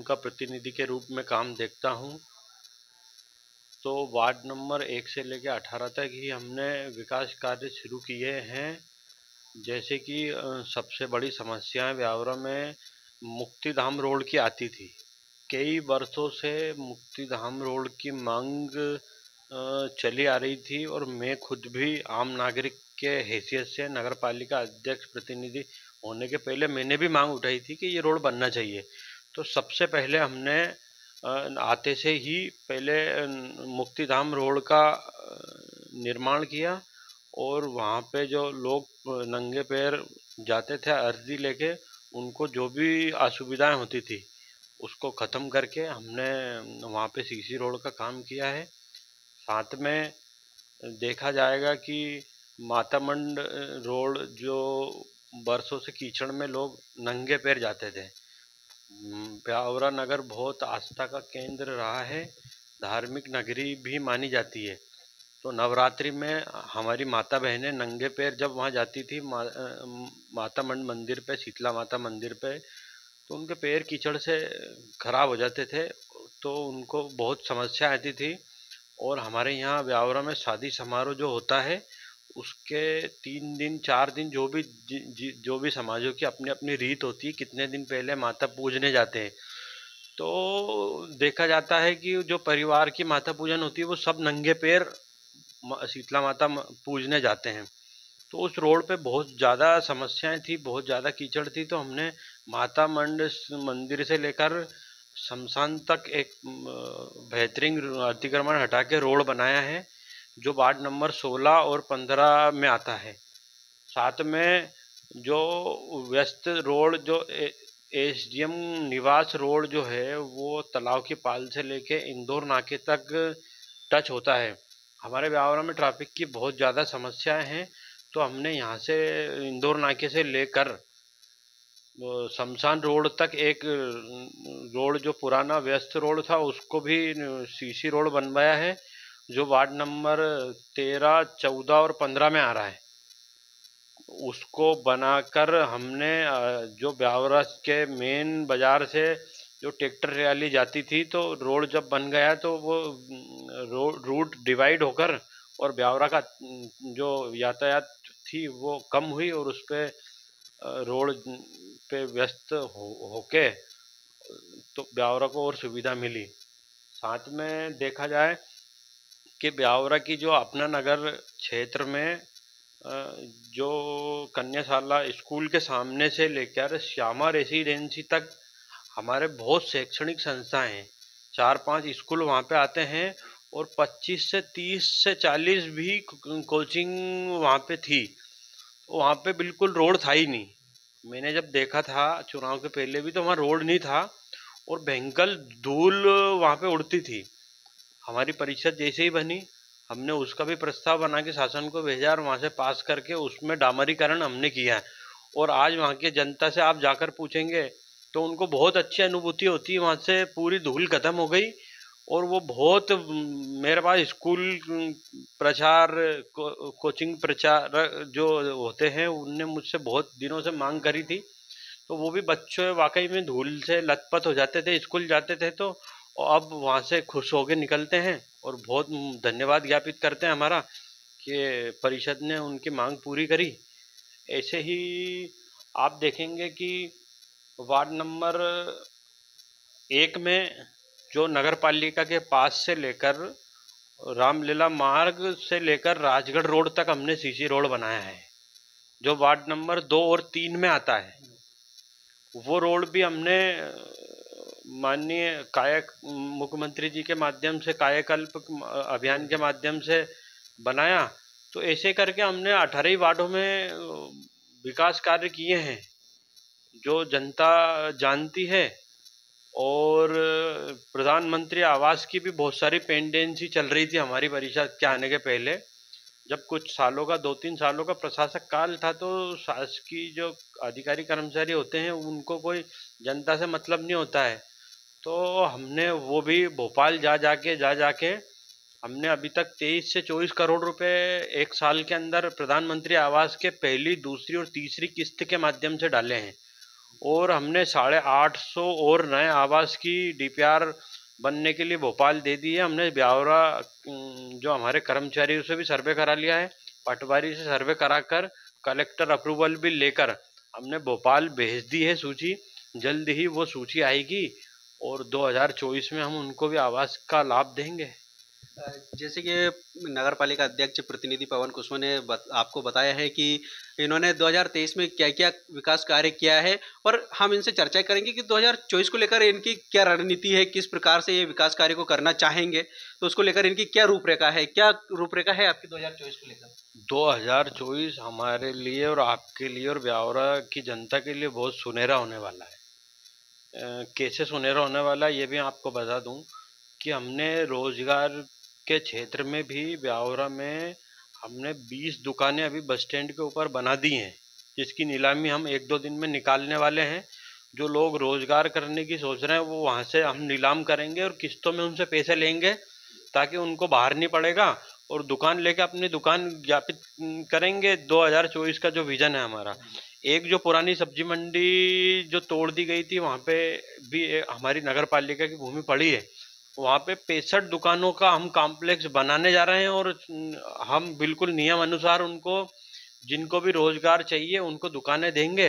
उनका प्रतिनिधि के रूप में काम देखता हूं। तो वार्ड नंबर 1 से लेकर 18 तक ही हमने विकास कार्य शुरू किए हैं। जैसे कि सबसे बड़ी समस्याएं ब्यावरा में मुक्तिधाम रोड की आती थी। कई वर्षों से मुक्तिधाम रोड की मांग चली आ रही थी और मैं खुद भी आम नागरिक के हैसियत से नगर पालिका अध्यक्ष प्रतिनिधि होने के पहले मैंने भी मांग उठाई थी कि ये रोड बनना चाहिए। तो सबसे पहले हमने आते से ही पहले मुक्तिधाम रोड का निर्माण किया और वहाँ पे जो लोग नंगे पैर जाते थे अर्जी लेके, उनको जो भी असुविधाएं होती थी उसको ख़त्म करके हमने वहाँ पे सीसी रोड का काम किया है। साथ में देखा जाएगा कि मातामंड रोड जो बरसों से कीचड़ में लोग नंगे पैर जाते थे। ब्यावरा नगर बहुत आस्था का केंद्र रहा है, धार्मिक नगरी भी मानी जाती है। तो नवरात्रि में हमारी माता बहनें नंगे पैर जब वहाँ जाती थी मातामंड मंदिर पे, शीतला माता मंदिर पे, तो उनके पैर कीचड़ से खराब हो जाते थे, तो उनको बहुत समस्या आती थी। और हमारे यहाँ ब्यावरा में शादी समारोह जो होता है उसके 3 दिन 4 दिन जो भी समाजों की अपनी अपनी रीत होती है, कितने दिन पहले माता पूजने जाते हैं। तो देखा जाता है कि जो परिवार की माता पूजन होती है वो सब नंगे पैर शीतला माता पूजने जाते हैं। तो उस रोड पे बहुत ज़्यादा समस्याएं थी, बहुत ज़्यादा कीचड़ थी। तो हमने माता मंदिर से लेकर शमशान तक एक बेहतरीन अतिक्रमण हटा के रोड बनाया है, जो वार्ड नंबर 16 और 15 में आता है। साथ में जो व्यस्त रोड जो एसडीएम निवास रोड जो है वो तालाब की पाल से लेके इंदौर नाके तक टच होता है। हमारे ब्यावरा में ट्रैफिक की बहुत ज़्यादा समस्याएं हैं, तो हमने यहाँ से इंदौर नाके से लेकर शमशान रोड तक एक रोड जो पुराना व्यस्त रोड था उसको भी सीसी रोड बनवाया है, जो वार्ड नंबर 13, 14 और 15 में आ रहा है। उसको बनाकर हमने जो ब्यावरा के मेन बाजार से जो ट्रैक्टर रैली जाती थी, तो रोड जब बन गया तो वो रूट डिवाइड होकर और ब्यावरा का जो यातायात थी वो कम हुई और उस पर रोड पे व्यस्त होके तो ब्यावरा को और सुविधा मिली। साथ में देखा जाए कि ब्यावरा की जो अपना नगर क्षेत्र में जो कन्याशाला स्कूल के सामने से लेकर श्यामा रेसिडेंसी तक हमारे बहुत शैक्षणिक संस्थाएं हैं। 4-5 स्कूल वहाँ पे आते हैं और 25 से 30 से 40 भी कोचिंग वहाँ पे थी। वहाँ पे बिल्कुल रोड था ही नहीं। मैंने जब देखा था चुनाव के पहले भी तो वहाँ रोड नहीं था और भयंकर धूल वहाँ पे उड़ती थी। हमारी परिषद जैसे ही बनी हमने उसका भी प्रस्ताव बना के शासन को भेजा और वहाँ से पास करके उसमें डामरीकरण हमने किया है। और आज वहाँ के जनता से आप जाकर पूछेंगे तो उनको बहुत अच्छी अनुभूति होती है, वहाँ से पूरी धूल खत्म हो गई। और वो बहुत मेरे पास स्कूल प्रचार कोचिंग प्रचार जो होते हैं उनने मुझसे बहुत दिनों से मांग करी थी, तो वो भी बच्चे वाकई में धूल से लथपथ हो जाते थे, स्कूल जाते थे तो अब वहाँ से खुश होकर निकलते हैं और बहुत धन्यवाद ज्ञापित करते हैं हमारा कि परिषद ने उनकी मांग पूरी करी। ऐसे ही आप देखेंगे कि वार्ड नंबर 1 में जो नगर पालिका के पास से लेकर रामलीला मार्ग से लेकर राजगढ़ रोड तक हमने सीसी रोड बनाया है, जो वार्ड नंबर 2 और 3 में आता है। वो रोड भी हमने माननीय मुख्यमंत्री जी के माध्यम से कायाकल्प अभियान के माध्यम से बनाया। तो ऐसे करके हमने 18 वार्डों में विकास कार्य किए हैं जो जनता जानती है। और प्रधानमंत्री आवास की भी बहुत सारी पेंडेंसी चल रही थी हमारी परिषद के आने के पहले। जब कुछ सालों का 2-3 सालों का प्रशासक काल था तो शासकीय जो अधिकारी कर्मचारी होते हैं उनको कोई जनता से मतलब नहीं होता है, तो हमने वो भी भोपाल जा जाके हमने अभी तक 23 से 24 करोड़ रुपए एक साल के अंदर प्रधानमंत्री आवास के पहली, दूसरी और तीसरी किस्त के माध्यम से डाले हैं। और हमने 850 और नए आवास की डीपीआर बनने के लिए भोपाल दे दी है। हमने ब्यावरा जो हमारे कर्मचारी उसे भी सर्वे करा लिया है, पटवारी से सर्वे कराकर कलेक्टर अप्रूवल भी लेकर हमने भोपाल भेज दी है सूची। जल्द ही वो सूची आएगी और 2024 में हम उनको भी आवास का लाभ देंगे। जैसे कि नगर पालिका अध्यक्ष प्रतिनिधि पवन कुशवाहा ने आपको बताया है कि इन्होंने 2023 में क्या क्या विकास कार्य किया है, और हम इनसे चर्चा करेंगे कि 2024 को लेकर इनकी क्या रणनीति है, किस प्रकार से ये विकास कार्य को करना चाहेंगे, तो उसको लेकर इनकी क्या रूपरेखा है, क्या रूपरेखा है आपकी 2024 को लेकर? 2024 हमारे लिए और आपके लिए और ब्यावरा की जनता के लिए बहुत सुनहरा होने वाला है। कैसे सुनहरा होने वाला है ये भी आपको बता दूं कि हमने रोजगार के क्षेत्र में भी ब्यावरा में हमने 20 दुकानें अभी बस स्टैंड के ऊपर बना दी हैं, जिसकी नीलामी हम 1-2 दिन में निकालने वाले हैं। जो लोग रोजगार करने की सोच रहे हैं वो वहाँ से हम नीलाम करेंगे और किस्तों में उनसे पैसे लेंगे, ताकि उनको बाहर नहीं पड़ेगा और दुकान लेके अपनी दुकान व्यापित करेंगे। 2024 का जो विजन है हमारा, एक जो पुरानी सब्जी मंडी जो तोड़ दी गई थी वहाँ पे भी हमारी नगर पालिका की भूमि पड़ी है, वहाँ पे 65 दुकानों का हम कॉम्प्लेक्स बनाने जा रहे हैं और हम बिल्कुल नियम अनुसार उनको, जिनको भी रोजगार चाहिए उनको दुकानें देंगे।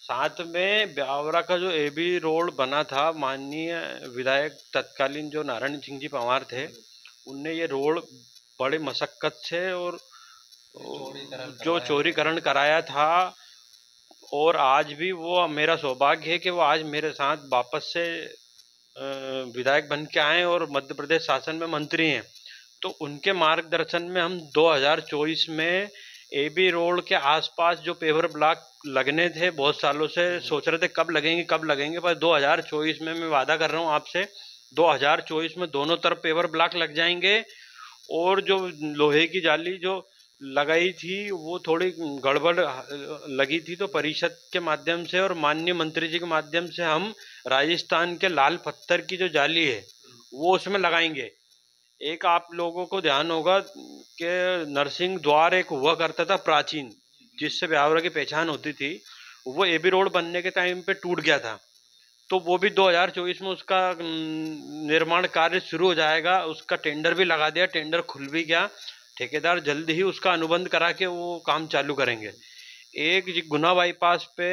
साथ में ब्यावरा का जो एबी रोड बना था, माननीय विधायक तत्कालीन जो नारायण सिंह जी पंवार थे, उनने ये रोड बड़े मशक्कत से और जो चौड़ीकरण कराया था, और आज भी वो मेरा सौभाग्य है कि वो आज मेरे साथ वापस से विधायक बन के आए और मध्य प्रदेश शासन में मंत्री हैं। तो उनके मार्गदर्शन में हम 2024 में एबी रोड के आसपास जो पेवर ब्लॉक लगने थे, बहुत सालों से सोच रहे थे कब लगेंगे, पर 2024 में मैं वादा कर रहा हूँ आपसे, 2024 में दोनों तरफ पेवर ब्लॉक लग जाएंगे। और जो लोहे की जाली जो लगाई थी वो थोड़ी गड़बड़ लगी थी, तो परिषद के माध्यम से और माननीय मंत्री जी के माध्यम से हम राजस्थान के लाल पत्थर की जो जाली है वो उसमें लगाएंगे। एक आप लोगों को ध्यान होगा कि नरसिंह द्वार एक हुआ करता था प्राचीन, जिससे ब्यावरा की पहचान होती थी, वो एबी रोड बनने के टाइम पे टूट गया था। तो वो भी 2024 में उसका निर्माण कार्य शुरू हो जाएगा। उसका टेंडर भी लगा दिया, टेंडर खुल भी गया, ठेकेदार जल्द ही उसका अनुबंध करा के वो काम चालू करेंगे। एक गुना बाईपास पे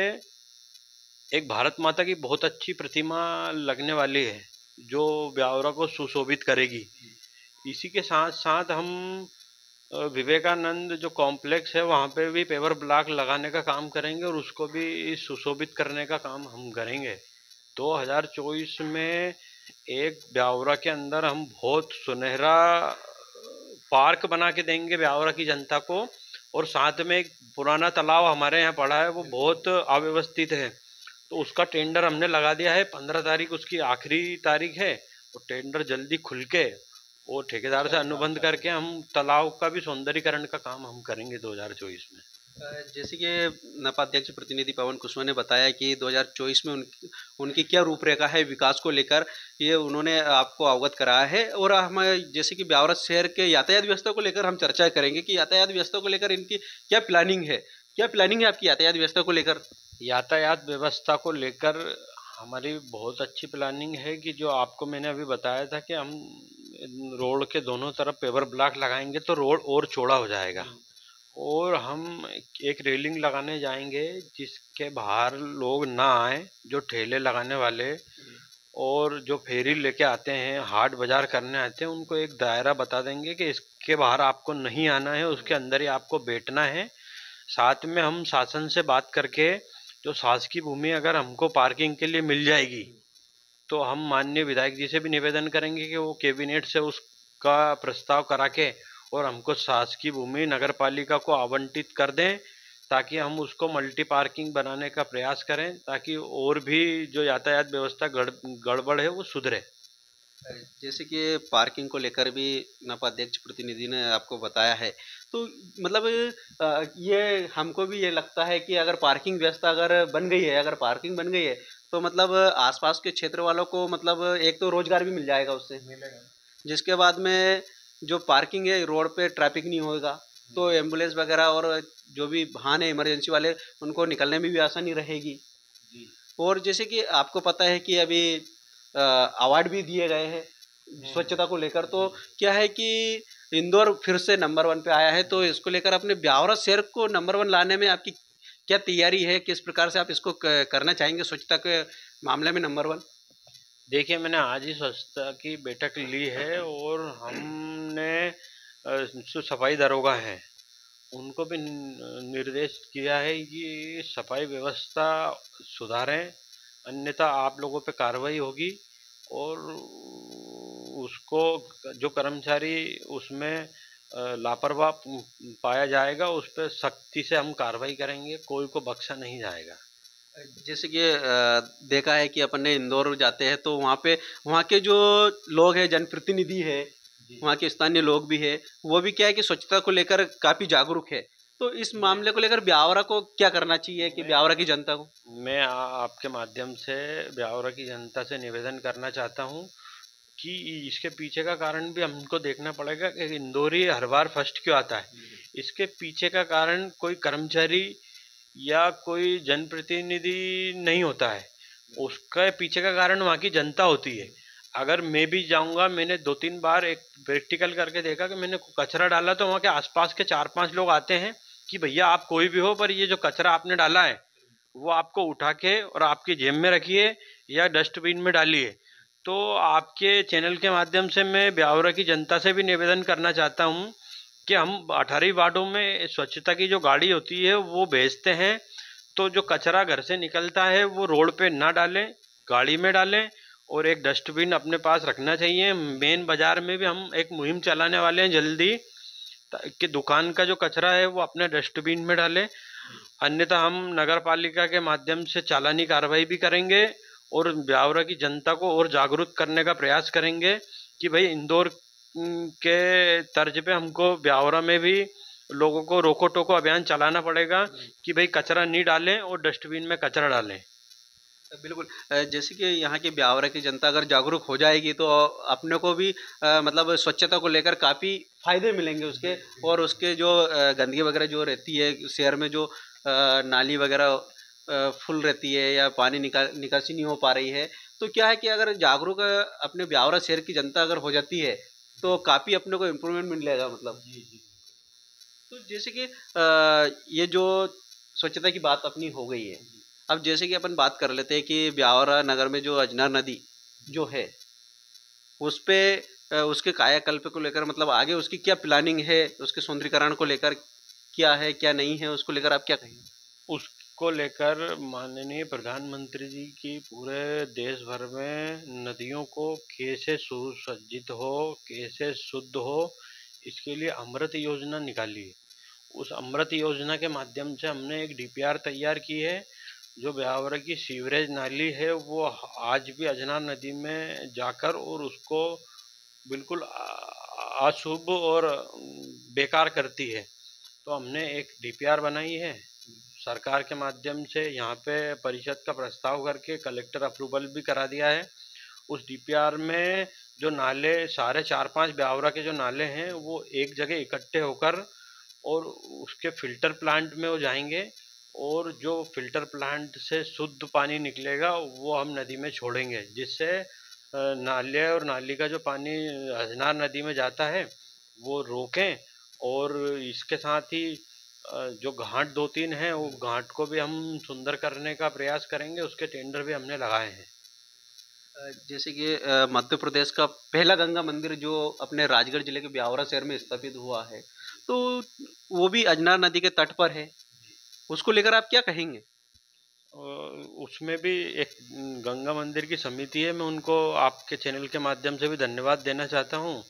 एक भारत माता की बहुत अच्छी प्रतिमा लगने वाली है, जो ब्यावरा को सुशोभित करेगी। इसी के साथ साथ हम विवेकानंद जो कॉम्प्लेक्स है वहाँ पे भी पेवर ब्लॉक लगाने का काम करेंगे और उसको भी सुशोभित करने का काम हम करेंगे। 2024 में एक ब्यावरा के अंदर हम बहुत सुनहरा पार्क बना के देंगे ब्यावरा की जनता को, और साथ में एक पुराना तालाब हमारे यहाँ पड़ा है, वो बहुत अव्यवस्थित है, तो उसका टेंडर हमने लगा दिया है। 15 तारीख उसकी आखिरी तारीख है, और टेंडर जल्दी खुल के और ठेकेदार से अनुबंध करके हम तालाब का भी सौंदर्यीकरण का काम हम करेंगे 2024 में। जैसे कि नपा अध्यक्ष प्रतिनिधि पवन कुशवाहा ने बताया कि 2024 में उनकी क्या रूपरेखा है विकास को लेकर, ये उन्होंने आपको अवगत कराया है। और हम जैसे कि ब्यावरा शहर के यातायात व्यवस्था को लेकर हम चर्चा करेंगे कि यातायात व्यवस्था को लेकर इनकी क्या प्लानिंग है, क्या प्लानिंग है आपकी यातायात व्यवस्था को लेकर? यातायात व्यवस्था को लेकर हमारी बहुत अच्छी प्लानिंग है कि जो आपको मैंने अभी बताया था कि हम रोड के दोनों तरफ पेवर ब्लॉक लगाएंगे तो रोड और चौड़ा हो जाएगा, और हम एक रेलिंग लगाने जाएंगे जिसके बाहर लोग ना आए, जो ठेले लगाने वाले और जो फेरी लेके आते हैं, हाट बाजार करने आते हैं, उनको एक दायरा बता देंगे कि इसके बाहर आपको नहीं आना है, उसके अंदर ही आपको बैठना है। साथ में हम शासन से बात करके जो शासकीय भूमि अगर हमको पार्किंग के लिए मिल जाएगी तो हम माननीय विधायक जी से भी निवेदन करेंगे कि वो कैबिनेट से उसका प्रस्ताव करा के और हमको शासकीय भूमि नगर पालिका को आवंटित कर दें, ताकि हम उसको मल्टी पार्किंग बनाने का प्रयास करें, ताकि और भी जो यातायात व्यवस्था गड़बड़ है वो सुधरे। जैसे कि पार्किंग को लेकर भी नपा अध्यक्ष प्रतिनिधि ने आपको बताया है, तो मतलब ये हमको भी ये लगता है कि अगर पार्किंग व्यवस्था अगर बन गई है, अगर पार्किंग बन गई है तो मतलब आसपास के क्षेत्र वालों को मतलब एक तो रोजगार भी मिल जाएगा, उससे मिलेगा। जिसके बाद में जो पार्किंग है रोड पे ट्रैफिक नहीं होगा, तो एम्बुलेंस वगैरह और जो भी वाहन है इमरजेंसी वाले, उनको निकलने में भी आसानी रहेगी। और जैसे कि आपको पता है कि अभी अवार्ड भी दिए गए हैं स्वच्छता को लेकर, तो क्या है कि इंदौर फिर से नंबर 1 पे आया है, तो इसको लेकर अपने ब्यावरा शहर को नंबर 1 लाने में आपकी क्या तैयारी है? किस प्रकार से आप इसको करना चाहेंगे स्वच्छता के मामले में नंबर 1? देखिए, मैंने आज ही स्वच्छता की बैठक ली है और हमने जो सफाई दरोगा हैं उनको भी निर्देश किया है कि सफाई व्यवस्था सुधारें, अन्यथा आप लोगों पे कार्रवाई होगी और उसको जो कर्मचारी उसमें लापरवाह पाया जाएगा उस पर सख्ती से हम कार्रवाई करेंगे, कोई को बख्शा नहीं जाएगा। जैसे कि देखा है कि अपन ने इंदौर जाते हैं तो वहाँ पे वहाँ के जो लोग हैं, जनप्रतिनिधि है, वहाँ के स्थानीय लोग भी है, वो भी क्या है कि स्वच्छता को लेकर काफ़ी जागरूक है। तो इस मामले को लेकर ब्यावरा को क्या करना चाहिए कि ब्यावरा की जनता को? मैं आपके माध्यम से ब्यावरा की जनता से निवेदन करना चाहता हूँ कि इसके पीछे का कारण भी हमको देखना पड़ेगा कि इंदौरी हर बार फर्स्ट क्यों आता है। इसके पीछे का कारण कोई कर्मचारी या कोई जनप्रतिनिधि नहीं होता है, उसके पीछे का कारण वहाँ की जनता होती है। अगर मैं भी जाऊँगा, मैंने 2-3 बार एक प्रैक्टिकल करके देखा कि मैंने कचरा डाला तो वहाँ के आसपास के 4-5 लोग आते हैं कि भैया आप कोई भी हो पर ये जो कचरा आपने डाला है वो आपको उठा के और आपकी जेब में रखिए या डस्टबिन में डालिए। तो आपके चैनल के माध्यम से मैं ब्यावरा की जनता से भी निवेदन करना चाहता हूँ कि हम 18 वार्डों में स्वच्छता की जो गाड़ी होती है वो भेजते हैं, तो जो कचरा घर से निकलता है वो रोड पे ना डालें, गाड़ी में डालें और एक डस्टबिन अपने पास रखना चाहिए। मेन बाज़ार में भी हम एक मुहिम चलाने वाले हैं जल्दी कि दुकान का जो कचरा है वो अपने डस्टबिन में डालें, अन्यथा हम नगर पालिका के माध्यम से चालानी कार्रवाई भी करेंगे और ब्यावरा की जनता को और जागरूक करने का प्रयास करेंगे कि भाई इंदौर के तर्ज पे हमको ब्यावरा में भी लोगों को रोको टोको अभियान चलाना पड़ेगा कि भाई कचरा नहीं डालें और डस्टबिन में कचरा डालें। बिल्कुल। जैसे कि यहाँ की ब्यावरा की जनता अगर जागरूक हो जाएगी तो अपने को भी मतलब स्वच्छता को लेकर काफ़ी फ़ायदे मिलेंगे उसके, और उसके जो गंदगी वगैरह जो रहती है शहर में, जो नाली वगैरह फुल रहती है या पानी निकासी नहीं हो पा रही है, तो क्या है कि अगर जागरूक अपने ब्यावरा शहर की जनता अगर हो जाती है तो काफ़ी अपने को इम्प्रूवमेंट मिलेगा मतलब। तो जैसे कि ये जो स्वच्छता की बात अपनी हो गई है, अब जैसे कि अपन बात कर लेते हैं कि ब्यावरा नगर में जो अजनर नदी जो है उस पे उसके कायाकल्प को लेकर मतलब आगे उसकी क्या प्लानिंग है, उसके सौंदर्यीकरण को लेकर क्या है क्या नहीं है, उसको लेकर आप क्या कहेंगे? उसको लेकर माननीय प्रधानमंत्री जी की पूरे देश भर में नदियों को कैसे सुसज्जित हो, कैसे शुद्ध हो, इसके लिए अमृत योजना निकाली है। उस अमृत योजना के माध्यम से हमने एक डीपीआर तैयार की है। जो ब्यावरा की सीवरेज नाली है वो आज भी अजनार नदी में जाकर और उसको बिल्कुल अशुभ और बेकार करती है। तो हमने एक डीपीआर बनाई है सरकार के माध्यम से, यहाँ पे परिषद का प्रस्ताव करके कलेक्टर अप्रूवल भी करा दिया है। उस डीपीआर में जो नाले सारे 4-5 ब्यावरा के जो नाले हैं वो एक जगह इकट्ठे होकर और उसके फिल्टर प्लांट में वो जाएंगे और जो फिल्टर प्लांट से शुद्ध पानी निकलेगा वो हम नदी में छोड़ेंगे, जिससे नाले और नाली का जो पानी अजनार नदी में जाता है वो रोकें। और इसके साथ ही जो घाट 2-3 हैं वो घाट को भी हम सुंदर करने का प्रयास करेंगे, उसके टेंडर भी हमने लगाए हैं। जैसे कि मध्य प्रदेश का पहला गंगा मंदिर जो अपने राजगढ़ जिले के ब्यावरा शहर में स्थापित हुआ है, तो वो भी अजनार नदी के तट पर है, उसको लेकर आप क्या कहेंगे? उसमें भी एक गंगा मंदिर की समिति है, मैं उनको आपके चैनल के माध्यम से भी धन्यवाद देना चाहता हूँ।